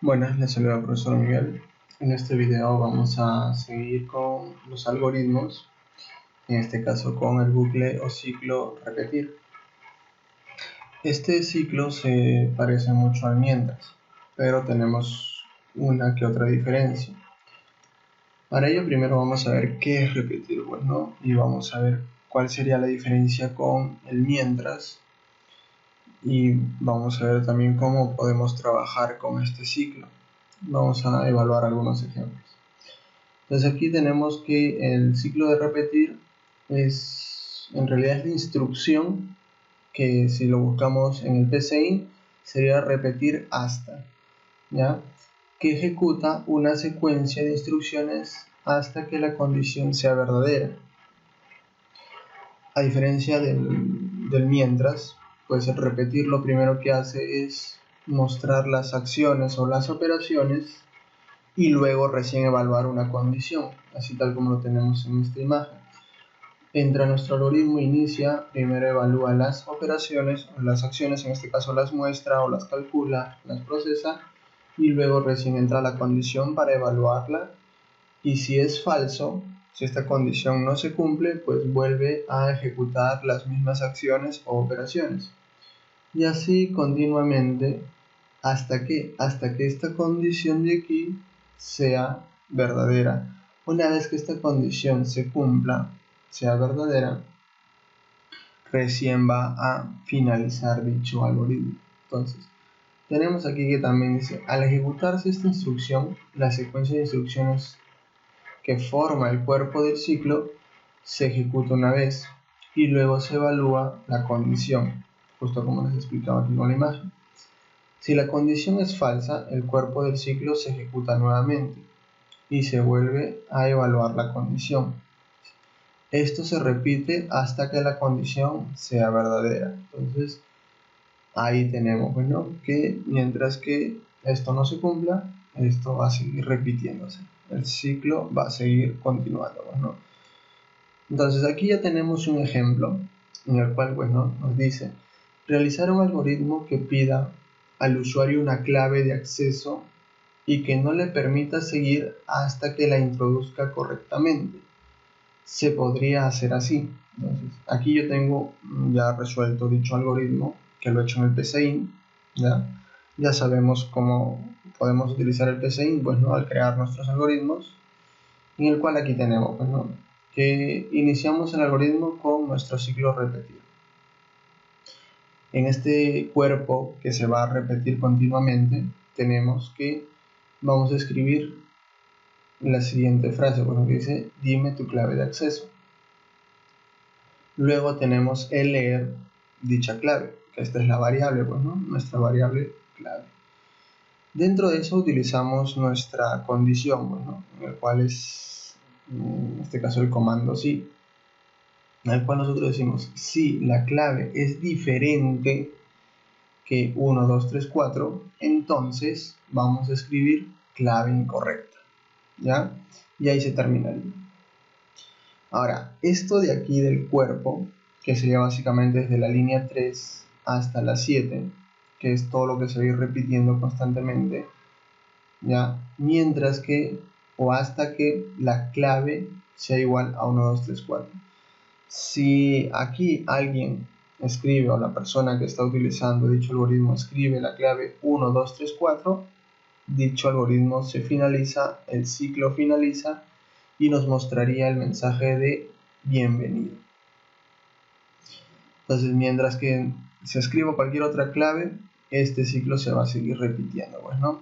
Buenas, les saluda el profesor Miguel. En este video vamos a seguir con los algoritmos, en este caso con el bucle o ciclo repetir. Este ciclo se parece mucho al mientras, pero tenemos una que otra diferencia. Para ello primero vamos a ver qué es repetir, bueno, y vamos a ver cuál sería la diferencia con el mientras, y vamos a ver también cómo podemos trabajar con este ciclo. Vamos a evaluar algunos ejemplos. Entonces aquí tenemos que el ciclo de repetir en realidad es la instrucción que, si lo buscamos en el PCI, sería repetir hasta, ¿ya? Que ejecuta una secuencia de instrucciones hasta que la condición sea verdadera. A diferencia del mientras, pues el repetir lo primero que hace es mostrar las acciones o las operaciones y luego recién evaluar una condición, así tal como lo tenemos en esta imagen. Entra nuestro algoritmo, inicia, primero evalúa las operaciones o las acciones, en este caso las muestra o las calcula, las procesa, y luego recién entra la condición para evaluarla, y si es falso, si esta condición no se cumple, pues vuelve a ejecutar las mismas acciones o operaciones, y así continuamente hasta que esta condición de aquí sea verdadera. Una vez que esta condición se cumpla, sea verdadera, recién va a finalizar dicho algoritmo. Entonces, tenemos aquí que también dice, al ejecutarse esta instrucción, la secuencia de instrucciones que forma el cuerpo del ciclo se ejecuta una vez y luego se evalúa la condición, justo como les explicaba aquí con la imagen. Si la condición es falsa, el cuerpo del ciclo se ejecuta nuevamente y se vuelve a evaluar la condición. Esto se repite hasta que la condición sea verdadera. Entonces, ahí tenemos, bueno, que mientras que esto no se cumpla, esto va a seguir repitiéndose. El ciclo va a seguir continuando, bueno. Entonces, aquí ya tenemos un ejemplo en el cual, bueno, nos dice realizar un algoritmo que pida al usuario una clave de acceso y que no le permita seguir hasta que la introduzca correctamente. Se podría hacer así. Entonces, aquí yo tengo ya resuelto dicho algoritmo, que lo he hecho en el PCI. Ya sabemos cómo podemos utilizar el PCI, pues, ¿no? Al crear nuestros algoritmos, en el cual aquí tenemos, pues, ¿no? Que iniciamos el algoritmo con nuestro ciclo repetido. En este cuerpo que se va a repetir continuamente, tenemos que vamos a escribir la siguiente frase, bueno, que dice, dime tu clave de acceso. Luego tenemos el leer dicha clave, que esta es la variable, pues, ¿no? Nuestra variable clave. Dentro de eso utilizamos nuestra condición, bueno, en el cual es, en este caso, el comando sí, en el cual nosotros decimos, si la clave es diferente que 1, 2, 3, 4, entonces vamos a escribir clave incorrecta, ¿ya? Y ahí se terminaría. Ahora, esto de aquí del cuerpo, que sería básicamente desde la línea 3 hasta la 7, que es todo lo que se va a ir repitiendo constantemente, ¿ya? Mientras que, o hasta que la clave sea igual a 1, 2, 3, 4. Si aquí alguien escribe, o la persona que está utilizando dicho algoritmo escribe la clave 1, 2, 3, 4, dicho algoritmo se finaliza, el ciclo finaliza y nos mostraría el mensaje de bienvenido. Entonces, mientras que se escriba cualquier otra clave, este ciclo se va a seguir repitiendo, pues, ¿no?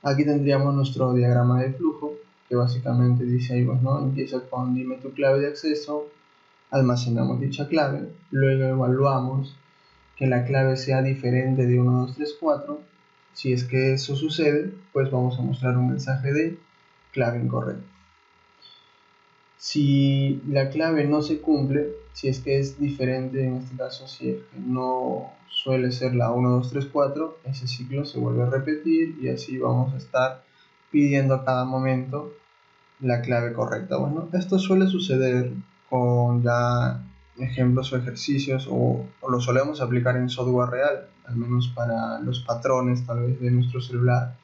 Aquí tendríamos nuestro diagrama de flujo, que básicamente dice ahí, pues, ¿no? Empieza con dime tu clave de acceso, almacenamos dicha clave, luego evaluamos que la clave sea diferente de 1, 2, 3, 4. Si es que eso sucede, pues vamos a mostrar un mensaje de clave incorrecta. Si la clave no se cumple, si es que es diferente, en este caso, si es que no suele ser la 1, 2, 3, 4, ese ciclo se vuelve a repetir y así vamos a estar pidiendo a cada momento la clave correcta. Bueno, esto suele suceder con ya ejemplos o ejercicios o lo solemos aplicar en software real. al menos para los patrones tal vez de nuestro celular.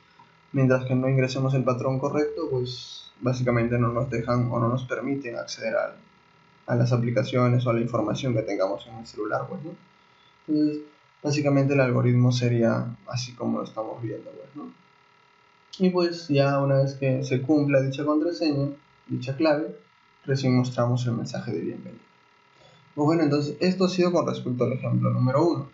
Mientras que no ingresemos el patrón correcto, pues básicamente no nos dejan o no nos permiten acceder a las aplicaciones o a la información que tengamos en el celular, pues, ¿no? Entonces, básicamente el algoritmo sería así como lo estamos viendo, pues, ¿no? Y pues ya una vez que se cumpla dicha contraseña, dicha clave, recién mostramos el mensaje de bienvenida. Pues bueno, entonces esto ha sido con respecto al ejemplo número 1.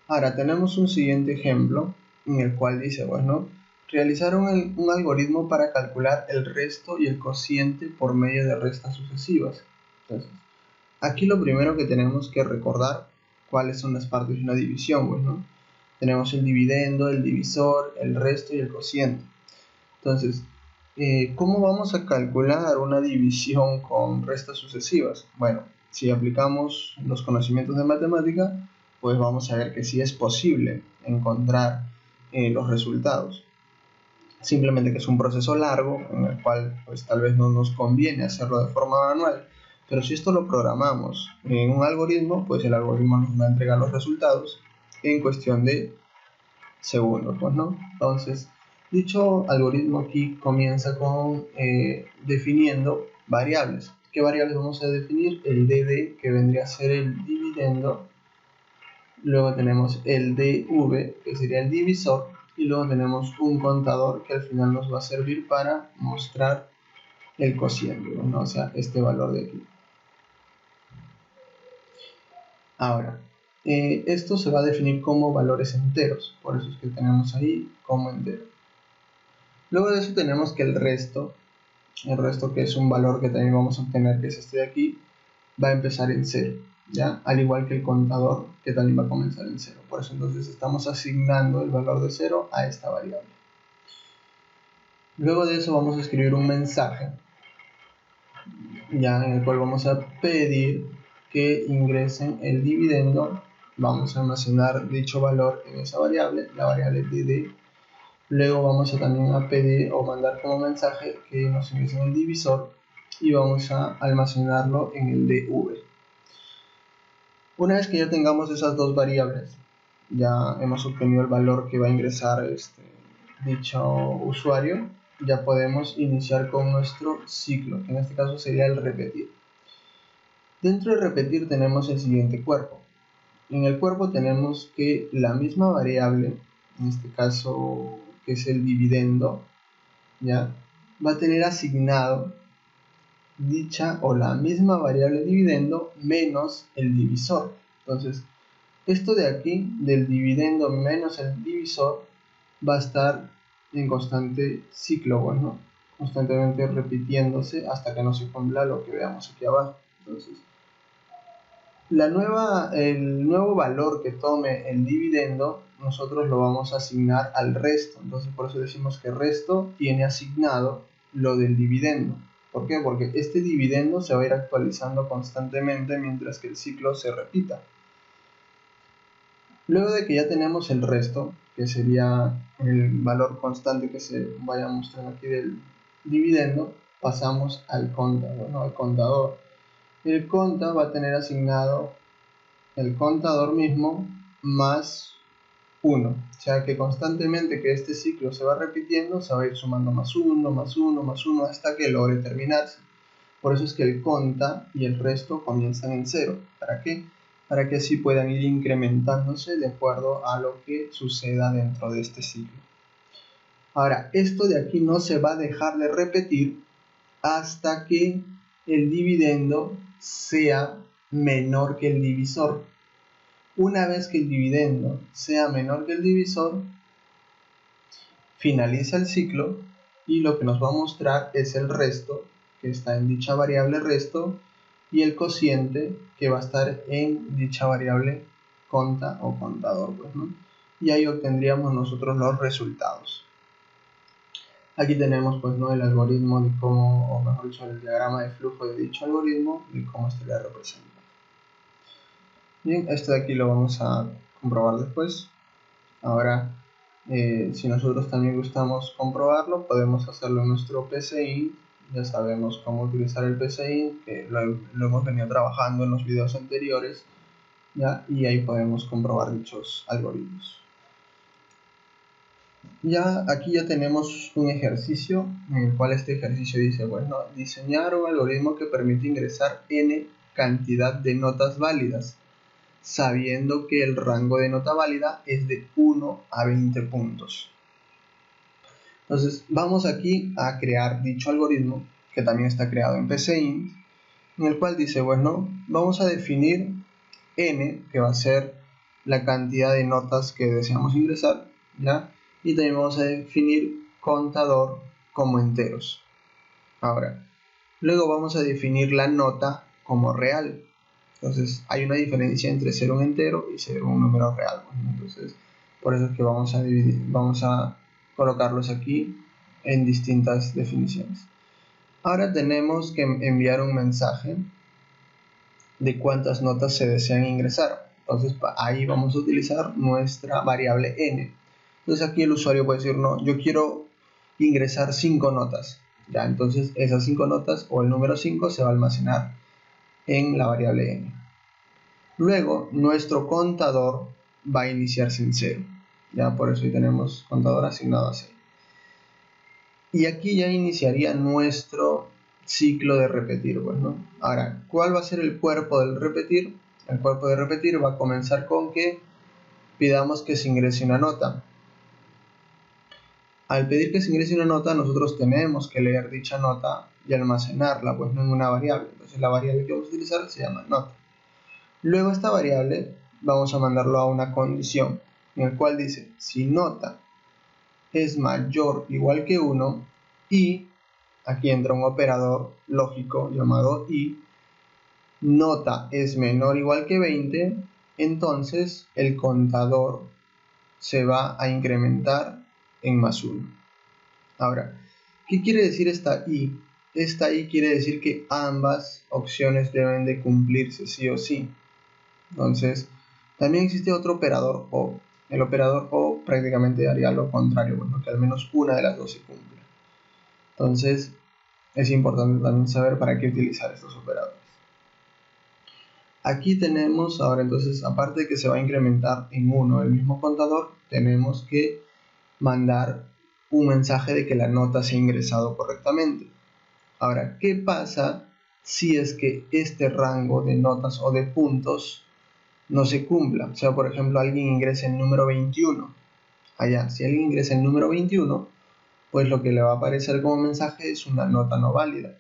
Ahora tenemos un siguiente ejemplo en el cual dice, pues, ¿no? Realizar un algoritmo para calcular el resto y el cociente por medio de restas sucesivas. Entonces, aquí lo primero que tenemos que recordar cuáles son las partes de una división, pues, ¿no? Tenemos el dividendo, el divisor, el resto y el cociente. Entonces, ¿cómo vamos a calcular una división con restas sucesivas? Bueno, si aplicamos los conocimientos de matemática, pues vamos a ver que sí es posible encontrar los resultados. Simplemente que es un proceso largo en el cual pues tal vez no nos conviene hacerlo de forma manual, pero si esto lo programamos en un algoritmo, pues el algoritmo nos va a entregar los resultados en cuestión de segundos, pues, ¿no? Entonces, dicho algoritmo aquí comienza con definiendo variables. ¿Qué variables vamos a definir? El DD, que vendría a ser el dividendo. Luego tenemos el DV, que sería el divisor. Y luego tenemos un contador que al final nos va a servir para mostrar el cociente, ¿no? O sea, este valor de aquí. Ahora, esto se va a definir como valores enteros. Por eso es que tenemos ahí como entero. Luego de eso tenemos que el resto que es un valor que también vamos a obtener, que es este de aquí, va a empezar en 0, ¿ya? Al igual que el contador, que también va a comenzar en 0. Por eso entonces estamos asignando el valor de 0 a esta variable. Luego de eso vamos a escribir un mensaje, ya en el cual vamos a pedir que ingresen el dividendo. Vamos a almacenar dicho valor en esa variable, la variable dd. Luego vamos a también a pedir o mandar como mensaje que nos ingresen el divisor y vamos a almacenarlo en el dv. Una vez que ya tengamos esas dos variables, ya hemos obtenido el valor que va a ingresar dicho usuario, ya podemos iniciar con nuestro ciclo, que en este caso sería el repetir. Dentro de repetir tenemos el siguiente cuerpo. En el cuerpo tenemos que la misma variable, en este caso que es el dividendo, ¿ya? Va a tener asignado dicha o la misma variable dividendo menos el divisor. Entonces, esto de aquí, del dividendo menos el divisor, va a estar en constante ciclo, bueno, constantemente repitiéndose hasta que no se cumpla lo que veamos aquí abajo. Entonces, el nuevo valor que tome el dividendo, nosotros lo vamos a asignar al resto. Entonces, por eso decimos que resto tiene asignado lo del dividendo. ¿Por qué? Porque este dividendo se va a ir actualizando constantemente mientras que el ciclo se repita. Luego de que ya tenemos el resto, que sería el valor constante que se vaya mostrando aquí del dividendo, pasamos al contador, ¿no? Al contador. El conta va a tener asignado el contador mismo más 1, o sea que constantemente que este ciclo se va repitiendo, se va a ir sumando más 1, más 1, más 1 hasta que logre terminarse. Por eso es que el conta y el resto comienzan en 0. ¿Para qué? Para que así puedan ir incrementándose de acuerdo a lo que suceda dentro de este ciclo. Ahora, esto de aquí no se va a dejar de repetir hasta que el dividendo sea menor que el divisor. Una vez que el dividendo sea menor que el divisor, finaliza el ciclo y lo que nos va a mostrar es el resto que está en dicha variable resto y el cociente que va a estar en dicha variable conta o contador, pues, ¿no? Y ahí obtendríamos nosotros los resultados. Aquí tenemos, pues, ¿no?, el algoritmo de cómo, o mejor dicho, el diagrama de flujo de dicho algoritmo y cómo estaría representado. Bien, esto de aquí lo vamos a comprobar después. Ahora, si nosotros también gustamos comprobarlo, podemos hacerlo en nuestro PCI. Ya sabemos cómo utilizar el PCI, que lo hemos venido trabajando en los videos anteriores. ¿ya? Y ahí podemos comprobar dichos algoritmos. Ya aquí ya tenemos un ejercicio en el cual este ejercicio dice, bueno, diseñar un algoritmo que permite ingresar n cantidad de notas válidas, sabiendo que el rango de nota válida es de 1 a 20 puntos. Entonces vamos aquí a crear dicho algoritmo, que también está creado en PCInt, en el cual dice, bueno, vamos a definir n, que va a ser la cantidad de notas que deseamos ingresar, ¿ya? Y también vamos a definir contador como enteros. Ahora, luego vamos a definir la nota como real. Entonces, hay una diferencia entre ser un entero y ser un número real. Entonces, por eso es que vamos a colocarlos aquí en distintas definiciones. Ahora tenemos que enviar un mensaje de cuántas notas se desean ingresar. Entonces ahí vamos a utilizar nuestra variable n. Entonces aquí el usuario puede decir, no, yo quiero ingresar 5 notas. Ya, entonces esas 5 notas o el número 5 se va a almacenar en la variable n. Luego nuestro contador va a iniciarse en 0. Ya, por eso ahí tenemos contador asignado a 0. Y aquí ya iniciaría nuestro ciclo de repetir. Bueno, ahora, ¿cuál va a ser el cuerpo del repetir? El cuerpo de repetir va a comenzar con que pidamos que se ingrese una nota. Al pedir que se ingrese una nota, nosotros tenemos que leer dicha nota y almacenarla, pues no en una variable. Entonces la variable que vamos a utilizar se llama nota. Luego esta variable vamos a mandarlo a una condición, en el cual dice, si nota es mayor o igual que 1 y aquí entra un operador lógico llamado y, nota es menor o igual que 20, entonces el contador se va a incrementar en más 1. Ahora, ¿qué quiere decir esta i? Esta i quiere decir que ambas opciones deben de cumplirse sí o sí. Entonces, también existe otro operador o. El operador o prácticamente haría lo contrario, bueno, que al menos una de las dos se cumpla. Entonces, es importante también saber para qué utilizar estos operadores. Aquí tenemos, ahora entonces, aparte de que se va a incrementar en 1 el mismo contador, tenemos que mandar un mensaje de que la nota se ha ingresado correctamente. Ahora, ¿qué pasa si es que este rango de notas o de puntos no se cumpla? O sea, por ejemplo, alguien ingresa el número 21. Allá, si alguien ingresa el número 21, pues lo que le va a aparecer como mensaje es una nota no válida.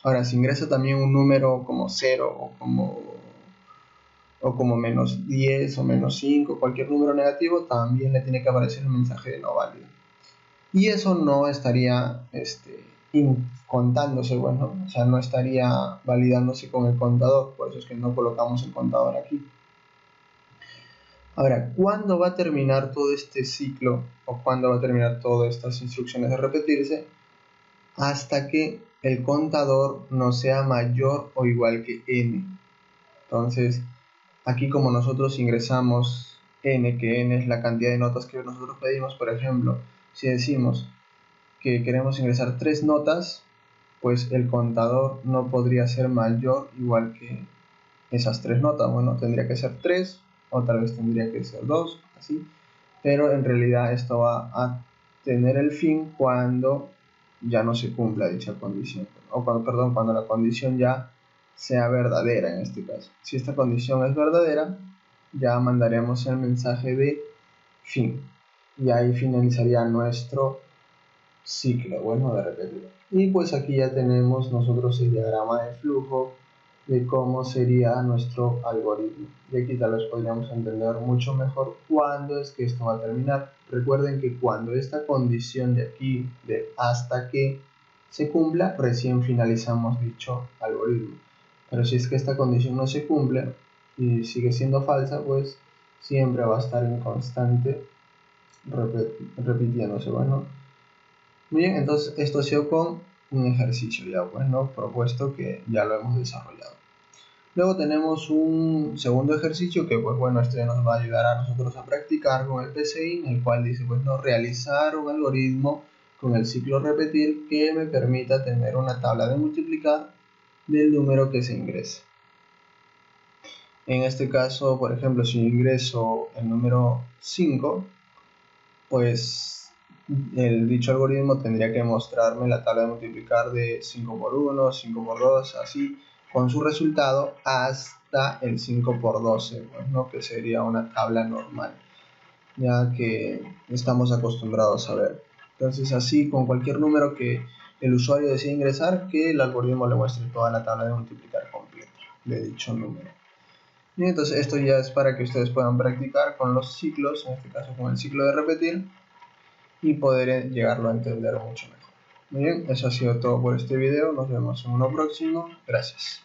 Ahora, si ingresa también un número como 0 o como menos 10 o menos 5, cualquier número negativo, también le tiene que aparecer un mensaje de no válido. Y eso no estaría contándose, bueno, o sea, no estaría validándose con el contador, por eso es que no colocamos el contador aquí. Ahora, ¿cuándo va a terminar todo este ciclo o cuándo va a terminar todas estas instrucciones de repetirse? Hasta que el contador no sea mayor o igual que n. Entonces, aquí como nosotros ingresamos n, que n es la cantidad de notas que nosotros pedimos, por ejemplo, si decimos que queremos ingresar 3 notas, pues el contador no podría ser mayor o igual que esas 3 notas. Bueno, tendría que ser 3, o tal vez tendría que ser 2, así. Pero en realidad esto va a tener el fin cuando ya no se cumpla dicha condición. O cuando la condición ya sea verdadera en este caso. Si esta condición es verdadera, ya mandaremos el mensaje de fin. Y ahí finalizaría nuestro ciclo, bueno, de repetir. Y pues aquí ya tenemos nosotros el diagrama de flujo de cómo sería nuestro algoritmo. Y aquí tal vez podríamos entender mucho mejor cuándo es que esto va a terminar. Recuerden que cuando esta condición de aquí, de hasta que se cumpla, recién finalizamos dicho algoritmo. Pero si es que esta condición no se cumple y sigue siendo falsa, pues siempre va a estar en constante repitiéndose. Bueno, muy bien, entonces esto ha sido con un ejercicio ya bueno propuesto que ya lo hemos desarrollado. Luego tenemos un segundo ejercicio que pues bueno, este nos va a ayudar a nosotros a practicar con el PCI, en el cual dice pues no, realizar un algoritmo con el ciclo repetir que me permita tener una tabla de multiplicar del número que se ingrese. En este caso, por ejemplo, si ingreso el número 5, pues dicho algoritmo tendría que mostrarme la tabla de multiplicar de 5 por 1, 5 por 2, así, con su resultado hasta el 5 por 12, pues, ¿no? Que sería una tabla normal, ya que estamos acostumbrados a ver. Entonces, así con cualquier número que el usuario decida ingresar, que el algoritmo le muestre toda la tabla de multiplicar completa de dicho número. Y entonces esto ya es para que ustedes puedan practicar con los ciclos, en este caso con el ciclo de repetir, y poder llegarlo a entender mucho mejor. Muy bien, eso ha sido todo por este video, nos vemos en uno próximo, gracias.